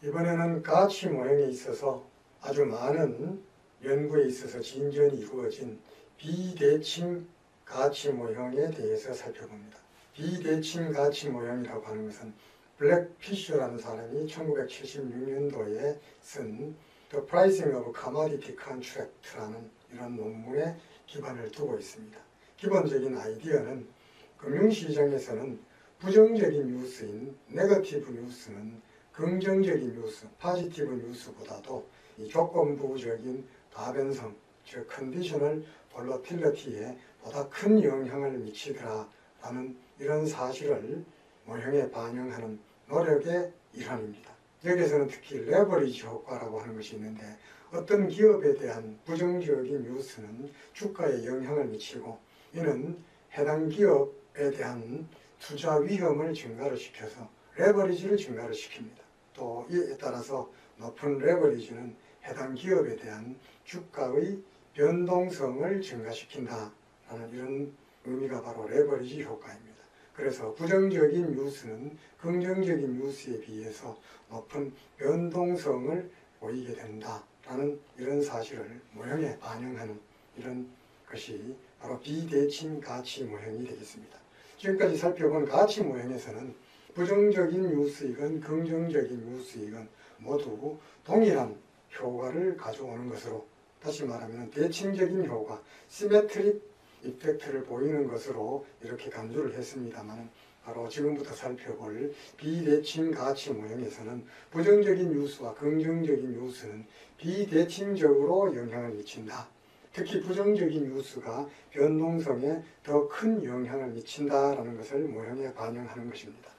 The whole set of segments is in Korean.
이번에는 가치 모형에 있어서 아주 많은 연구에 있어서 진전이 이루어진 비대칭 가치 모형에 대해서 살펴봅니다. 비대칭 가치 모형이라고 하는 것은 블랙 피셔라는 사람이 1976년도에 쓴 The Pricing of Commodity Contract라는 이런 논문에 기반을 두고 있습니다. 기본적인 아이디어는 금융시장에서는 부정적인 뉴스인 네거티브 뉴스는 긍정적인 뉴스, 포지티브 뉴스보다도 이 조건부적인 다변성, 즉 컨디셔널 볼러틸리티에 보다 큰 영향을 미치더라라는 이런 사실을 모형에 반영하는 노력의 일환입니다. 여기에서는 특히 레버리지 효과라고 하는 것이 있는데 어떤 기업에 대한 부정적인 뉴스는 주가에 영향을 미치고 이는 해당 기업에 대한 투자 위험을 증가를 시켜서 레버리지를 증가를 시킵니다. 또 이에 따라서 높은 레버리지는 해당 기업에 대한 주가의 변동성을 증가시킨다라는 이런 의미가 바로 레버리지 효과입니다. 그래서 부정적인 뉴스는 긍정적인 뉴스에 비해서 높은 변동성을 보이게 된다라는 이런 사실을 모형에 반영하는 이런 것이 바로 비대칭 가치 모형이 되겠습니다. 지금까지 살펴본 가치 모형에서는 부정적인 뉴스이건 긍정적인 뉴스이건 모두 동일한 효과를 가져오는 것으로, 다시 말하면 대칭적인 효과, 시메트릭 이펙트를 보이는 것으로 이렇게 간주를 했습니다만 바로 지금부터 살펴볼 비대칭 가치 모형에서는 부정적인 뉴스와 긍정적인 뉴스는 비대칭적으로 영향을 미친다. 특히 부정적인 뉴스가 변동성에 더 큰 영향을 미친다라는 것을 모형에 반영하는 것입니다.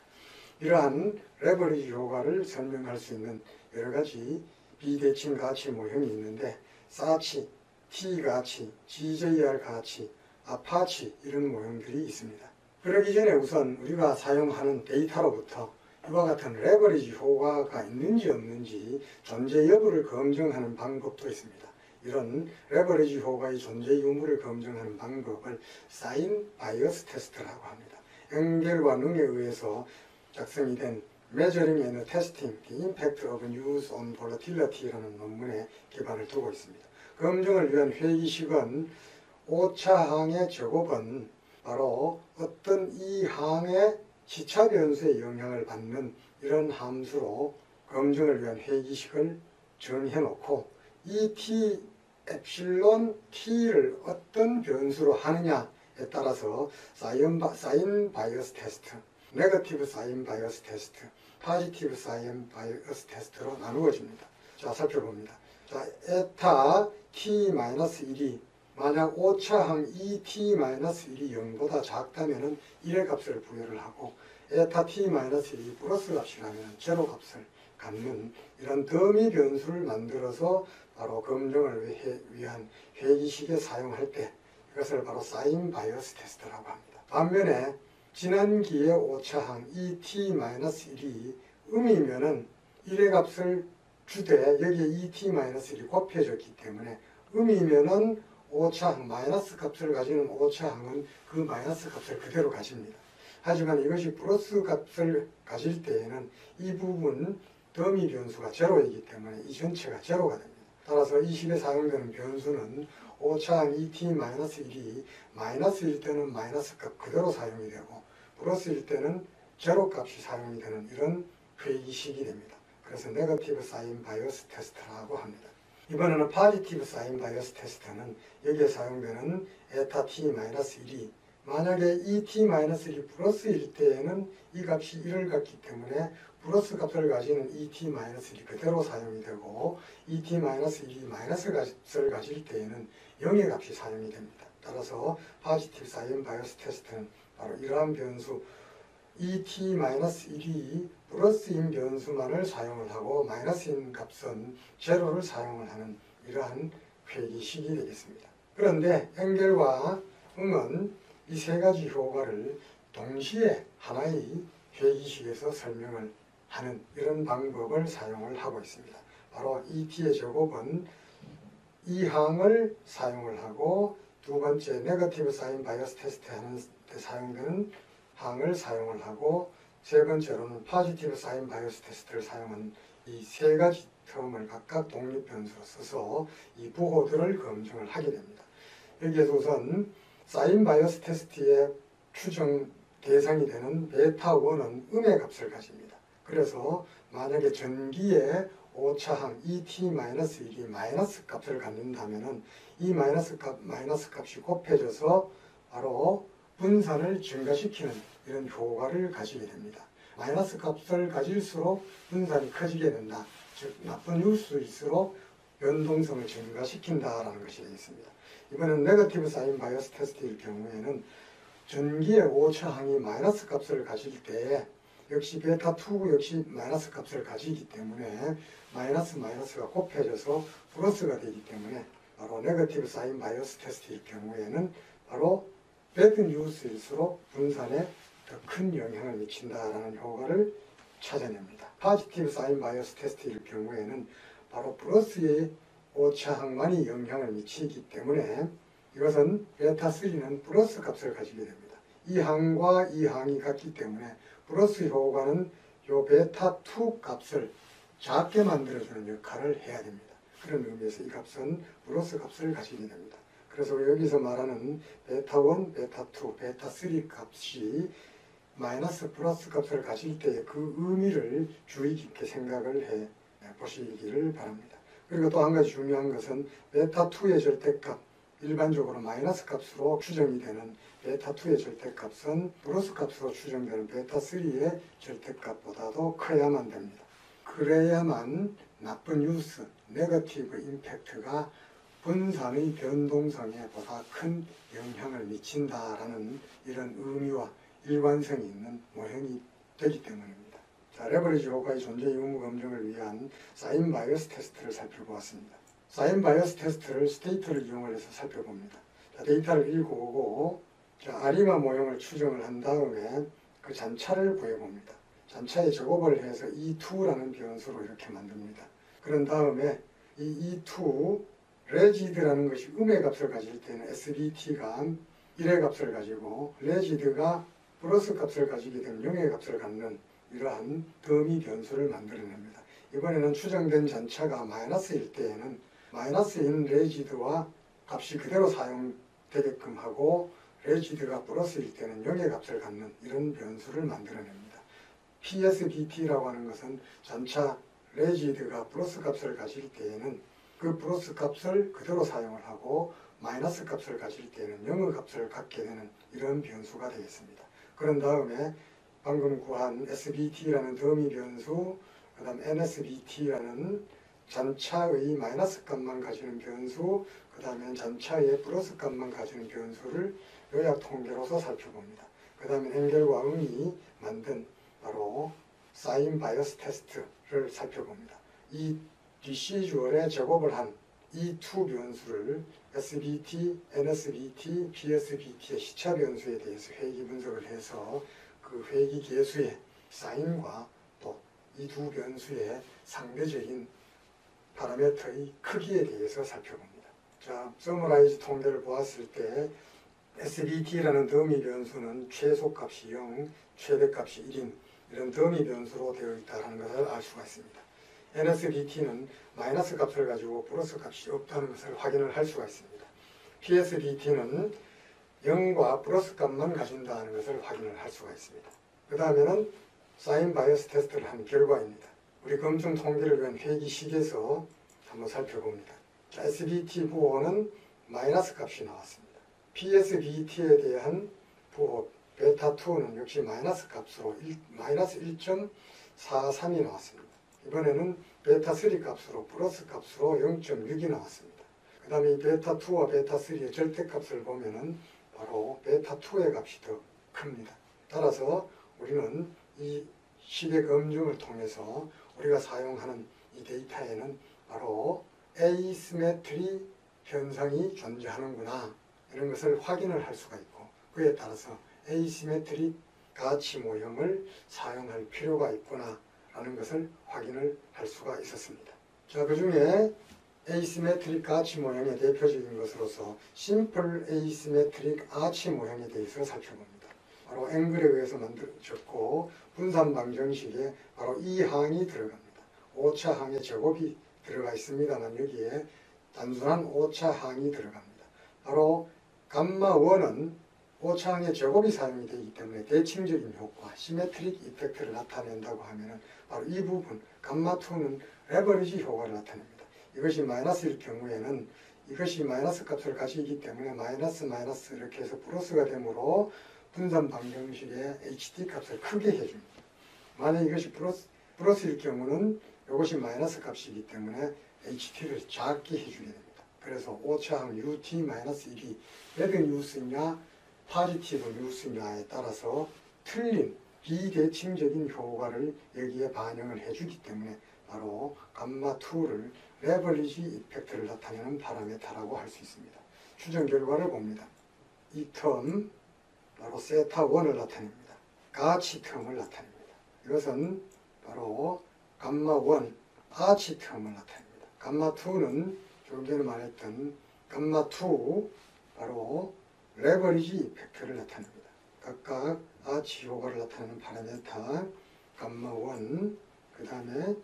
이러한 레버리지 효과를 설명할 수 있는 여러 가지 비대칭 가치 모형이 있는데 사치, T가치, GJR 가치, 아파치 이런 모형들이 있습니다. 그러기 전에 우선 우리가 사용하는 데이터로부터 이와 같은 레버리지 효과가 있는지 없는지 존재 여부를 검증하는 방법도 있습니다. 이런 레버리지 효과의 존재 유무를 검증하는 방법을 사인 바이어스 테스트라고 합니다. 엥겔과 능에 의해서 작성이 된 Measuring and Testing the Impact of News on Volatility라는 논문에 기반을 두고 있습니다. 검증을 위한 회의식은 오차항의 제곱은 바로 어떤 이 항의 시차 변수에 영향을 받는 이런 함수로 검증을 위한 회의식을 정해놓고 이 t 엡실론 t를 어떤 변수로 하느냐에 따라서 사인 바이어스 테스트, 네거티브 사인 바이어스 테스트, 포지티브 사인 바이어스 테스트로 나누어집니다. 자, 살펴봅니다. 자, 에타 t-1이 만약 오차항 ET-1이 0보다 작다면 1의 값을 부여를 하고 에타 t-1이 플러스 값이라면 제로 값을 갖는 이런 더미 변수를 만들어서 바로 검증을 위한 회의식에 사용할 때 이것을 바로 사인 바이어스 테스트라고 합니다. 반면에 지난기의 오차항 ET-1이 음이면은 1의 값을 주되 여기에 ET-1이 곱해졌기 때문에 음이면은 오차항, 마이너스 값을 가지는 오차항은 그 마이너스 값을 그대로 가집니다. 하지만 이것이 플러스 값을 가질 때에는 이 부분 더미 변수가 제로이기 때문에 이 전체가 제로가 됩니다. 따라서 이 식에 사용되는 변수는 오차항 ET-1이 마이너스일 때는 마이너스 값 그대로 사용이 되고 플러스일 때는 제로 값이 사용이 되는 이런 회의식이 됩니다. 그래서 네거티브 사인 바이어스 테스트라고 합니다. 이번에는 포지티브 사인 바이어스 테스트는 여기에 사용되는 에타 t-1이 만약에 이 t-1이 플러스일 때에는 이 값이 1을 갖기 때문에 플러스 값을 가지는 이 t-1이 그대로 사용이 되고 이 t-1이 마이너스 값을 가질 때에는 0의 값이 사용이 됩니다. 따라서 포지티브 사인 바이어스 테스트는 바로 이러한 변수 ET-1이 플러스인 변수만을 사용을 하고 마이너스인 값은 제로를 사용을 하는 이러한 회의식이 되겠습니다. 그런데 엥겔과 응은 이 세 가지 효과를 동시에 하나의 회의식에서 설명을 하는 이런 방법을 사용을 하고 있습니다. 바로 ET의 제곱은 이 항을 사용을 하고 두 번째 네거티브 사인 바이어스 테스트 하는 데 사용되는 항을 사용을 하고 세 번째로는 포지티브 사인 바이어스 테스트를 사용한 이 세 가지 term을 각각 독립변수로 써서 이 부호들을 검증을 하게 됩니다. 여기에서 우선 사인 바이어스 테스트의 추정 대상이 되는 베타1은 음의 값을 가집니다. 그래서 만약에 전기의 오차항 ET-1이 마이너스 값을 갖는다면 이 마이너스 값이 곱해져서 바로 분산을 증가시키는 이런 효과를 가지게 됩니다. 마이너스 값을 가질수록 분산이 커지게 된다. 즉 나쁜 뉴스일수록 변동성을 증가시킨다라는 것이 되겠습니다. 이번엔 네거티브 사인 바이어스 테스트일 경우에는 전기의 오차항이 마이너스 값을 가질 때 역시 베타2 역시 마이너스 값을 가지기 때문에 마이너스가 곱해져서 플러스가 되기 때문에 바로 네거티브 사인 바이어스 테스트일 경우에는 바로 배드 뉴스일수록 분산에 더 큰 영향을 미친다라는 효과를 찾아냅니다. 포지티브 사인 바이어스 테스트일 경우에는 바로 플러스의 오차항만이 영향을 미치기 때문에 이것은 베타3는 플러스 값을 가지게 됩니다. 이 항과 이 항이 같기 때문에 플러스 효과는 이 베타2 값을 작게 만들어주는 역할을 해야 됩니다. 그런 의미에서 이 값은 플러스 값을 가지게 됩니다. 그래서 여기서 말하는 베타1, 베타2, 베타3 값이 마이너스 플러스 값을 가질 때의 그 의미를 주의 깊게 생각을 해 보시기를 바랍니다. 그리고 또 한 가지 중요한 것은 베타2의 절대값, 일반적으로 마이너스 값으로 추정이 되는 베타2의 절대값은 플러스 값으로 추정되는 베타3의 절대값보다도 커야만 됩니다. 그래야만 나쁜 뉴스, 네거티브 임팩트가 분산의 변동성에 보다 큰 영향을 미친다라는 이런 의미와 일관성이 있는 모형이 되기 때문입니다. 자, 레버리지 효과의 존재 의무 검증을 위한 사인 바이어스 테스트를 살펴보았습니다. 사인 바이어스 테스트를 스테이트를 이용해서 살펴봅니다. 자, 데이터를 읽어오고 아리마 모형을 추정을 한 다음에 그 잔차를 구해봅니다. 잔차에 제곱을 해서 E2라는 변수로 이렇게 만듭니다. 그런 다음에 이 E2 레지드라는 것이 음의 값을 가질 때는 SBT가 1의 값을 가지고 레지드가 플러스 값을 가지게 되면 0의 값을 갖는 이러한 더미 변수를 만들어냅니다. 이번에는 추정된 잔차가 마이너스일 때에는 마이너스인 레지드와 값이 그대로 사용되게끔 하고 레지드가 플러스일 때는 0의 값을 갖는 이런 변수를 만들어냅니다. PSBT라고 하는 것은 잔차 레지드가 플러스 값을 가질 때에는 그 플러스 값을 그대로 사용을 하고 마이너스 값을 가질 때에는 0의 값을 갖게 되는 이런 변수가 되겠습니다. 그런 다음에 방금 구한 SBT라는 더미 변수, 그 다음 NSBT라는 잔차의 마이너스 값만 가지는 변수, 그 다음에 잔차의 플러스 값만 가지는 변수를 요약 통계로서 살펴봅니다. 그 다음에 엥겔과 응이 만든 바로 사인 바이어스 테스트를 살펴봅니다. 이 디시주얼에 제곱을 한 이 두 변수를 SBT, NSBT, PSBT의 시차 변수에 대해서 회귀 분석을 해서 그 회귀 계수의 사인과 또 이 두 변수의 상대적인 파라미터의 크기에 대해서 살펴봅니다. 자, 서머라이즈 통계를 보았을 때 SBT라는 더미 변수는 최소값이 0, 최대값이 1인 이런 더미 변수로 되어 있다는 것을 알 수가 있습니다. NSBT는 마이너스 값을 가지고 플러스 값이 없다는 것을 확인을 할 수가 있습니다. PSBT는 0과 플러스 값만 가진다는 것을 확인을 할 수가 있습니다. 그 다음에는 사인 바이어스 테스트를 한 결과입니다. 우리 검증 통계를 위한 회귀식에서 한번 살펴봅니다. SBT 부호는 마이너스 값이 나왔습니다. PSBT에 대한 부호 베타2는 역시 마이너스 값으로 마이너스 1.43이 나왔습니다. 이번에는 베타3 값으로 플러스 값으로 0.6이 나왔습니다. 그 다음에 이 베타2와 베타3의 절대값을 보면은 바로 베타2의 값이 더 큽니다. 따라서 우리는 이 식의 검증을 통해서 우리가 사용하는 이 데이터에는 바로 에이시메트리 현상이 존재하는구나 이런 것을 확인을 할 수가 있고 그에 따라서 에이시메트리 가치 모형을 사용할 필요가 있구나 라는 것을 확인을 할 수가 있었습니다. 자, 그 중에 에이시메트릭 아치 모형의 대표적인 것으로서 심플 에이시메트릭 아치 모형에 대해서 살펴봅니다. 바로 앵글에 의해서 만들어졌고 분산 방정식에 바로 이 항이 들어갑니다. 오차항의 제곱이 들어가 있습니다만 여기에 단순한 오차항이 들어갑니다. 바로 감마1은 오차항의 제곱이 사용이 되기 때문에 대칭적인 효과, 시메트릭 이펙트를 나타낸다고 하면 바로 이 부분, 감마2는 레버리지 효과를 나타냅니다. 이것이 마이너스일 경우에는 이것이 마이너스 값을 가지기 때문에 마이너스 이렇게 해서 플러스가 되므로 분산 방정식의 HT 값을 크게 해줍니다. 만약 이것이 플러스일 경우는 이것이 마이너스 값이기 때문에 HT를 작게 해주게 됩니다. 그래서 오차항 UT-1이 배드 뉴스냐 파지티브 뉴스냐에 따라서 틀린 비대칭적인 효과를 여기에 반영을 해주기 때문에 바로 감마2를 레버리지 이펙트를 나타내는 파라메터라고 할 수 있습니다. 추정 결과를 봅니다. 이 텀 바로 세타1을 나타냅니다. 가치 텀을 나타냅니다. 이것은 바로 감마1 아치 텀을 나타냅니다. 감마2는 조금 전에 말했던 감마2 바로 레버리지 이펙트를 나타냅니다. 각각 아치 효과를 나타내는 파라메터 감마1, 그 다음에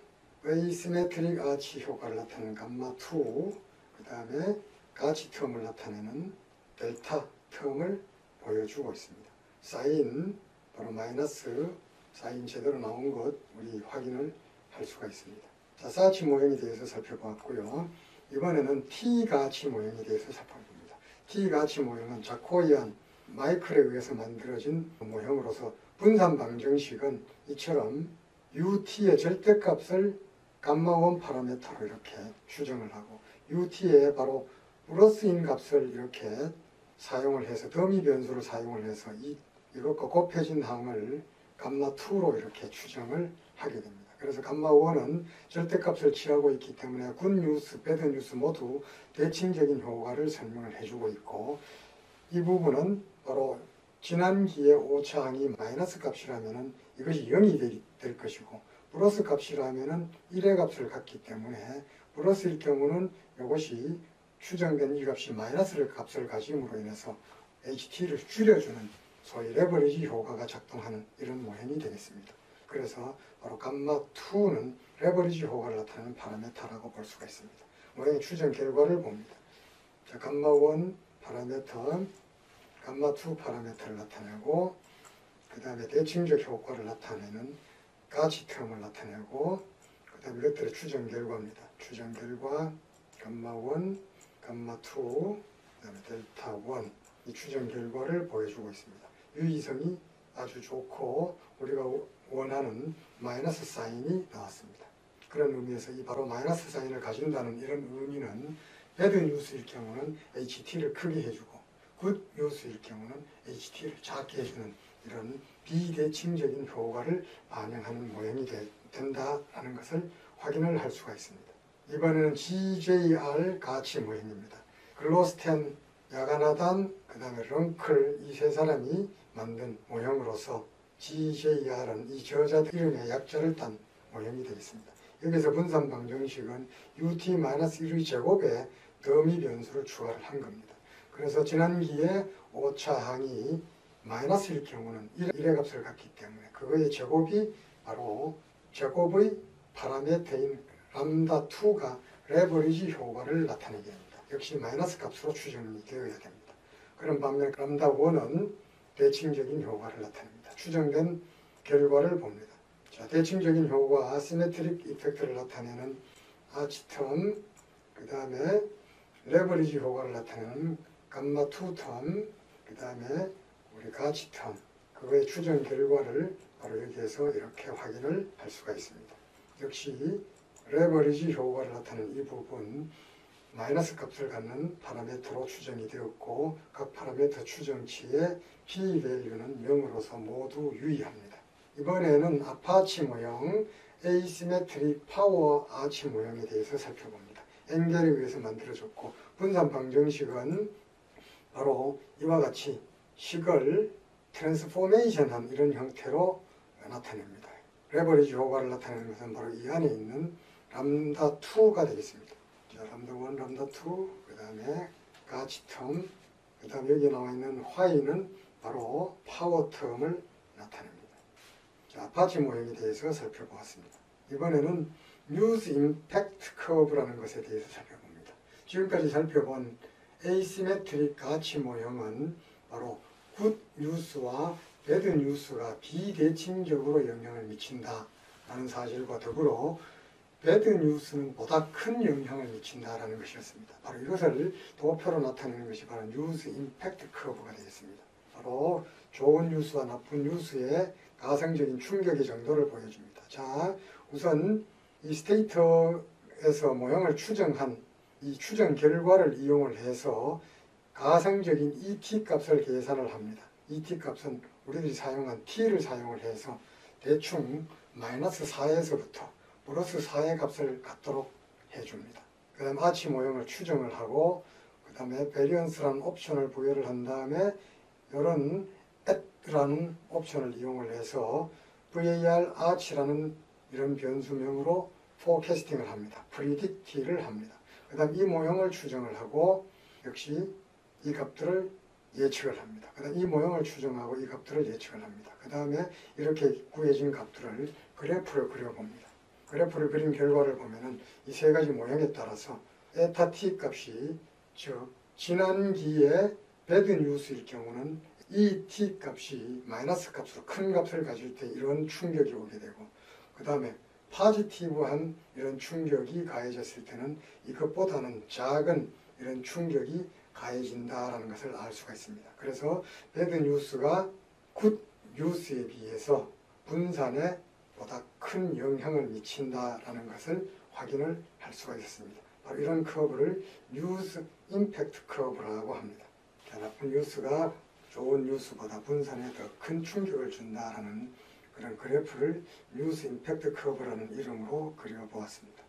에이시메트릭 아치 효과를 나타내는 감마2, 그 다음에 가치 텀을 나타내는 델타 텀을 보여주고 있습니다. 사인, 바로 마이너스 사인 제대로 나온 것 우리 확인을 할 수가 있습니다. 자, 사치 모형에 대해서 살펴보았고요. 이번에는 T 가치 모형에 대해서 살펴봅니다. T 가치 모형은 자코이안 마이클에 의해서 만들어진 모형으로서 분산 방정식은 이처럼 UT의 절대값을 감마1 파라메터로 이렇게 추정을 하고 UT의 바로 플러스인 값을 이렇게 사용을 해서 더미 변수를 사용을 해서 이것과 곱해진 항을 감마2로 이렇게 추정을 하게 됩니다. 그래서 감마1은 절대값을 취하고 있기 때문에 굿 뉴스, 배드 뉴스 모두 대칭적인 효과를 설명을 해주고 있고, 이 부분은 바로 지난기의 오차항이 마이너스 값이라면 이것이 0이 될 것이고 플러스 값이라면 1의 값을 갖기 때문에 플러스일 경우는 이것이 추정된 이 값이 마이너스 값을 가짐으로 인해서 HT를 줄여주는 소위 레버리지 효과가 작동하는 이런 모형이 되겠습니다. 그래서 바로 감마2는 레버리지 효과를 나타내는 파라메터라고 볼 수가 있습니다. 모형의 추정 결과를 봅니다. 자, 감마1 파라메터, 감마2 파라메터를 나타내고, 그 다음에 대칭적 효과를 나타내는 가치 텀을 나타내고, 그 다음에 이것들의 추정 결과입니다. 추정 결과 감마1, 감마2, 그 다음에 델타1, 이 추정 결과를 보여주고 있습니다. 유의성이 아주 좋고 우리가 원하는 마이너스 사인이 나왔습니다. 그런 의미에서 이 바로 마이너스 사인을 가진다는 이런 의미는 배드 뉴스일 경우는 HT를 크게 해주고 굿 뉴스일 경우는 HT를 작게 해주는 이런 비대칭적인 효과를 반영하는 모형이 된다는 것을 확인을 할 수가 있습니다. 이번에는 GJR 가치 모형입니다. 글로스텐, 야가나단, 그 다음에 렁클 이 세 사람이 만든 모형으로서 GJR은 이 저자들 이름의 약자를 딴 모형이 되겠습니다. 여기서 분산 방정식은 UT-1의 제곱에 더미 변수를 추가를 한 겁니다. 그래서 지난기에 오차항이 마이너스일 경우는 1의 값을 갖기 때문에 그거의 제곱이 바로 제곱의 파라메터인 람다2가 레버리지 효과를 나타내게 됩니다. 역시 마이너스 값으로 추정이 되어야 됩니다. 그런 반면 람다1은 대칭적인 효과를 나타냅니다. 추정된 결과를 봅니다. 자, 대칭적인 효과, 아시메트릭 이펙트를 나타내는 아치텀, 그 다음에 레버리지 효과를 나타내는 감마2 텀, 그 다음에 우리 가치 텀, 그거의 추정 결과를 바로 여기에서 이렇게 확인을 할 수가 있습니다. 역시 레버리지 효과를 나타내는 이 부분 마이너스 값을 갖는 파라메터로 추정이 되었고 각 파라메터 추정치의 p-밸류는 0으로서 모두 유의합니다. 이번에는 아파치 모형, 에이시메트릭 파워 아치 모형에 대해서 살펴봅니다. 엔겔에 의해서 만들어졌고 분산 방정식은 바로 이와 같이 식을 트랜스포메이션한 이런 형태로 나타냅니다. 레버리지 효과를 나타내는 것은 바로 이 안에 있는 람다2가 되겠습니다. 자, 람다1, 람다2, 그 다음에 가치 텀, 그 다음에 여기 나와 있는 y는 바로 파워 텀을 나타냅니다. 자, 아파치 모형에 대해서 살펴보았습니다. 이번에는 뉴스 임팩트 커브라는 것에 대해서 살펴봅니다. 지금까지 살펴본 에이시메트릭 가치 모형은 바로 굿 뉴스와 배드 뉴스가 비대칭적으로 영향을 미친다라는 사실과 더불어 배드 뉴스는 보다 큰 영향을 미친다라는 것이었습니다. 바로 이것을 도표로 나타내는 것이 바로 뉴스 임팩트 커브가 되겠습니다. 바로 좋은 뉴스와 나쁜 뉴스의 가상적인 충격의 정도를 보여줍니다. 자, 우선 이 스테이터에서 모형을 추정한 이 추정 결과를 이용을 해서 가상적인 ET 값을 계산을 합니다. ET 값은 우리들이 사용한 T를 사용을 해서 대충 마이너스 4에서부터 플러스 4의 값을 갖도록 해줍니다. 그 다음 아치 모형을 추정을 하고 그 다음에 베리언스라는 옵션을 부여를 한 다음에 이런 at라는 옵션을 이용을 해서 var 아치라는 이런 변수명으로 포캐스팅을 합니다. predict를 합니다. 그 다음 이 모형을 추정을 하고 역시 이 값들을 예측을 합니다. 그 다음 이 모형을 추정하고 이 값들을 예측을 합니다. 그 다음에 이렇게 구해진 값들을 그래프를 그려봅니다. 그래프를 그린 결과를 보면은 이 세 가지 모형에 따라서 에타 t 값이 즉 지난기에 배드 뉴스일 경우는 이 t 값이 마이너스 값으로 큰 값을 가질 때 이런 충격이 오게 되고 그 다음에 포지티브한 이런 충격이 가해졌을 때는 이것보다는 작은 이런 충격이 가해진다라는 것을 알 수가 있습니다. 그래서 배드 뉴스가 굿 뉴스에 비해서 분산에 보다 큰 영향을 미친다라는 것을 확인을 할 수가 있습니다. 바로 이런 커브를 뉴스 임팩트 커브라고 합니다. 나쁜 뉴스가 좋은 뉴스보다 분산에 더 큰 충격을 준다라는 그런 그래프를 뉴스 임팩트 커브라는 이름으로 그려보았습니다.